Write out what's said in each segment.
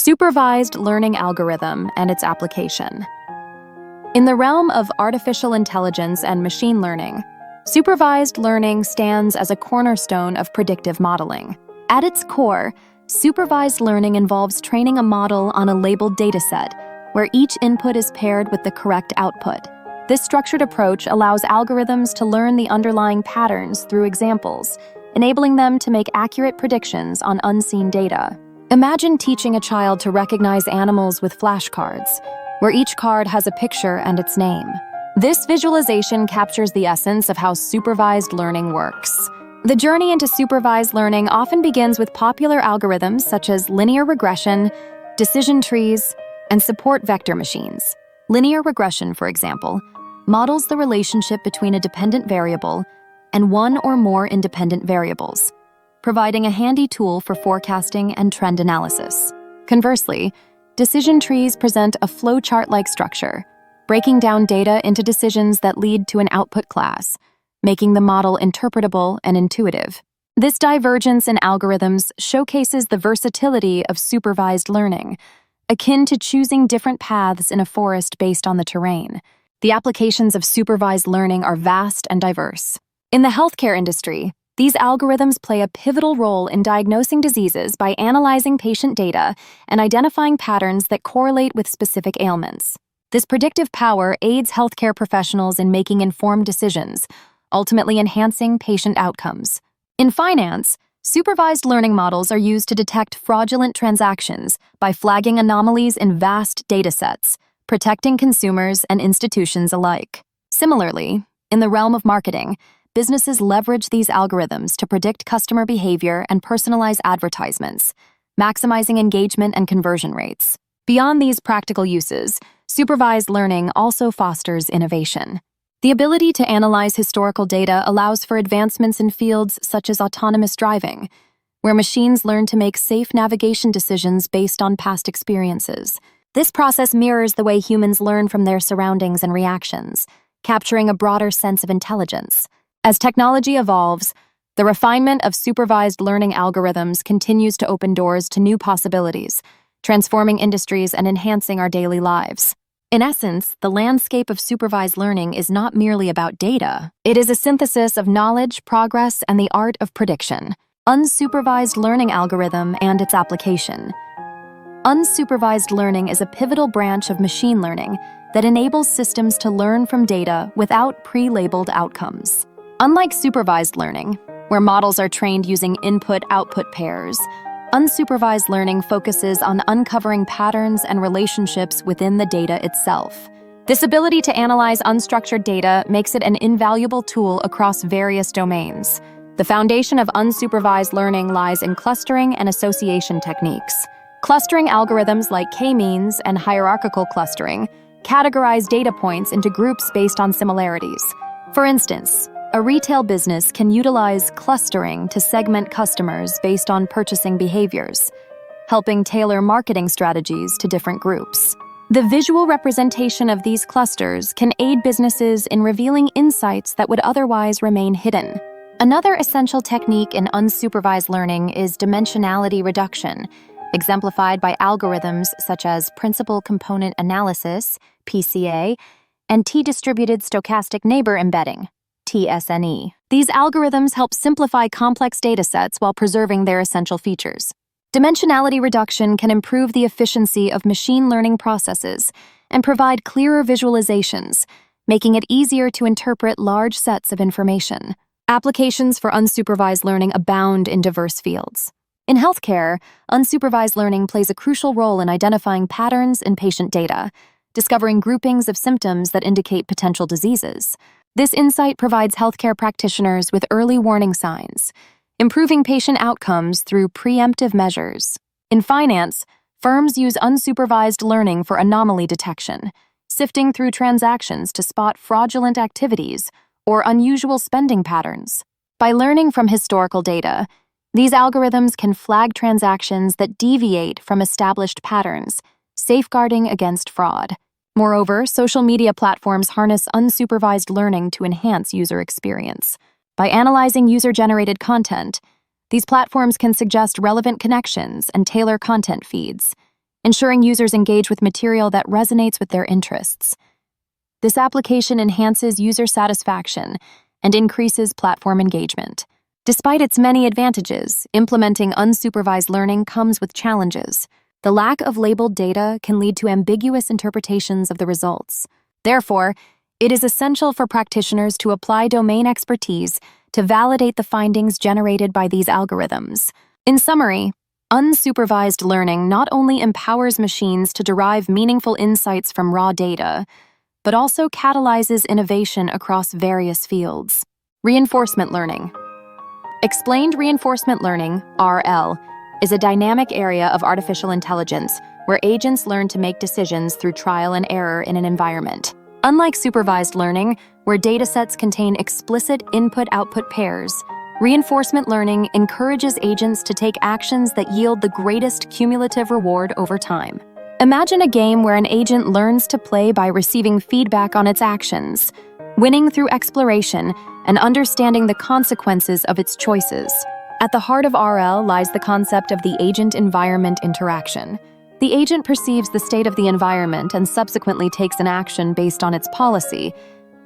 Supervised learning algorithm and its application. In the realm of artificial intelligence and machine learning, supervised learning stands as a cornerstone of predictive modeling. At its core, supervised learning involves training a model on a labeled dataset, where each input is paired with the correct output. This structured approach allows algorithms to learn the underlying patterns through examples, enabling them to make accurate predictions on unseen data. Imagine teaching a child to recognize animals with flashcards, where each card has a picture and its name. This visualization captures the essence of how supervised learning works. The journey into supervised learning often begins with popular algorithms such as linear regression, decision trees, and support vector machines. Linear regression, for example, models the relationship between a dependent variable and one or more independent variables, providing a handy tool for forecasting and trend analysis. Conversely, decision trees present a flowchart-like structure, breaking down data into decisions that lead to an output class, making the model interpretable and intuitive. This divergence in algorithms showcases the versatility of supervised learning, akin to choosing different paths in a forest based on the terrain. The applications of supervised learning are vast and diverse. In the healthcare industry, these algorithms play a pivotal role in diagnosing diseases by analyzing patient data and identifying patterns that correlate with specific ailments. This predictive power aids healthcare professionals in making informed decisions, ultimately enhancing patient outcomes. In finance, supervised learning models are used to detect fraudulent transactions by flagging anomalies in vast datasets, protecting consumers and institutions alike. Similarly, in the realm of marketing, businesses leverage these algorithms to predict customer behavior and personalize advertisements, maximizing engagement and conversion rates. Beyond these practical uses, supervised learning also fosters innovation. The ability to analyze historical data allows for advancements in fields such as autonomous driving, where machines learn to make safe navigation decisions based on past experiences. This process mirrors the way humans learn from their surroundings and reactions, capturing a broader sense of intelligence. As technology evolves, the refinement of supervised learning algorithms continues to open doors to new possibilities, transforming industries and enhancing our daily lives. In essence, the landscape of supervised learning is not merely about data. It is a synthesis of knowledge, progress, and the art of prediction. Unsupervised learning algorithm and its application. Unsupervised learning is a pivotal branch of machine learning that enables systems to learn from data without pre-labeled outcomes. Unlike supervised learning, where models are trained using input-output pairs, unsupervised learning focuses on uncovering patterns and relationships within the data itself. This ability to analyze unstructured data makes it an invaluable tool across various domains. The foundation of unsupervised learning lies in clustering and association techniques. Clustering algorithms like k-means and hierarchical clustering categorize data points into groups based on similarities. For instance, a retail business can utilize clustering to segment customers based on purchasing behaviors, helping tailor marketing strategies to different groups. The visual representation of these clusters can aid businesses in revealing insights that would otherwise remain hidden. Another essential technique in unsupervised learning is dimensionality reduction, exemplified by algorithms such as principal component analysis, PCA, and T-distributed stochastic neighbor embedding, TSNE. These algorithms help simplify complex datasets while preserving their essential features. Dimensionality reduction can improve the efficiency of machine learning processes and provide clearer visualizations, making it easier to interpret large sets of information. Applications for unsupervised learning abound in diverse fields. In healthcare, unsupervised learning plays a crucial role in identifying patterns in patient data, discovering groupings of symptoms that indicate potential diseases. This insight provides healthcare practitioners with early warning signs, improving patient outcomes through preemptive measures. In finance, firms use unsupervised learning for anomaly detection, sifting through transactions to spot fraudulent activities or unusual spending patterns. By learning from historical data, these algorithms can flag transactions that deviate from established patterns, safeguarding against fraud. Moreover, social media platforms harness unsupervised learning to enhance user experience. By analyzing user-generated content, these platforms can suggest relevant connections and tailor content feeds, ensuring users engage with material that resonates with their interests. This application enhances user satisfaction and increases platform engagement. Despite its many advantages, implementing unsupervised learning comes with challenges. The lack of labeled data can lead to ambiguous interpretations of the results. Therefore, it is essential for practitioners to apply domain expertise to validate the findings generated by these algorithms. In summary, unsupervised learning not only empowers machines to derive meaningful insights from raw data, but also catalyzes innovation across various fields. Reinforcement learning. Explained reinforcement learning, RL, is a dynamic area of artificial intelligence where agents learn to make decisions through trial and error in an environment. Unlike supervised learning, where datasets contain explicit input-output pairs, reinforcement learning encourages agents to take actions that yield the greatest cumulative reward over time. Imagine a game where an agent learns to play by receiving feedback on its actions, winning through exploration, and understanding the consequences of its choices. At the heart of RL lies the concept of the agent-environment interaction. The agent perceives the state of the environment and subsequently takes an action based on its policy,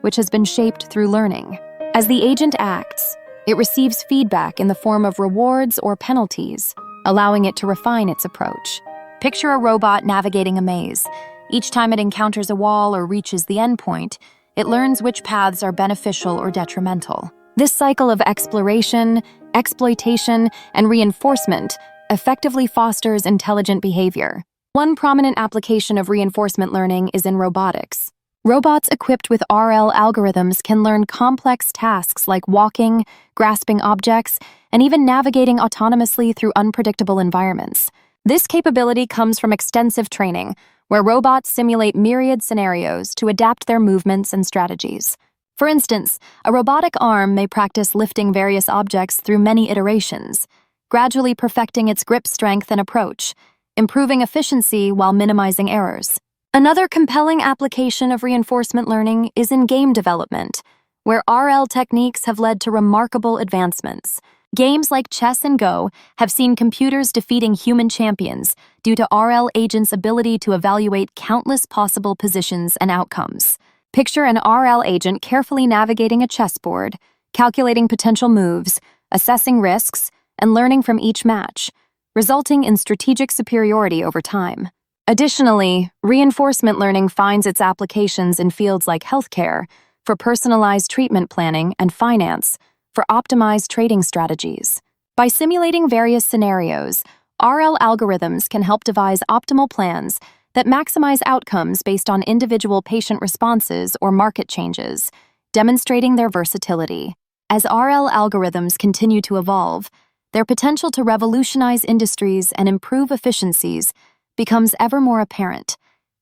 which has been shaped through learning. As the agent acts, it receives feedback in the form of rewards or penalties, allowing it to refine its approach. Picture a robot navigating a maze. Each time it encounters a wall or reaches the endpoint, it learns which paths are beneficial or detrimental. This cycle of exploration, exploitation, and reinforcement effectively fosters intelligent behavior. One prominent application of reinforcement learning is in robotics. Robots equipped with RL algorithms can learn complex tasks like walking, grasping objects, and even navigating autonomously through unpredictable environments. This capability comes from extensive training, where robots simulate myriad scenarios to adapt their movements and strategies. For instance, a robotic arm may practice lifting various objects through many iterations, gradually perfecting its grip strength and approach, improving efficiency while minimizing errors. Another compelling application of reinforcement learning is in game development, where RL techniques have led to remarkable advancements. Games like chess and Go have seen computers defeating human champions due to RL agents' ability to evaluate countless possible positions and outcomes. Picture an RL agent carefully navigating a chessboard, calculating potential moves, assessing risks, and learning from each match, resulting in strategic superiority over time. Additionally, reinforcement learning finds its applications in fields like healthcare, for personalized treatment planning, and finance, for optimized trading strategies. By simulating various scenarios, RL algorithms can help devise optimal plans that maximize outcomes based on individual patient responses or market changes, demonstrating their versatility. As RL algorithms continue to evolve, their potential to revolutionize industries and improve efficiencies becomes ever more apparent,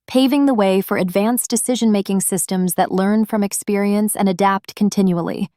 paving the way for advanced decision-making systems that learn from experience and adapt continually.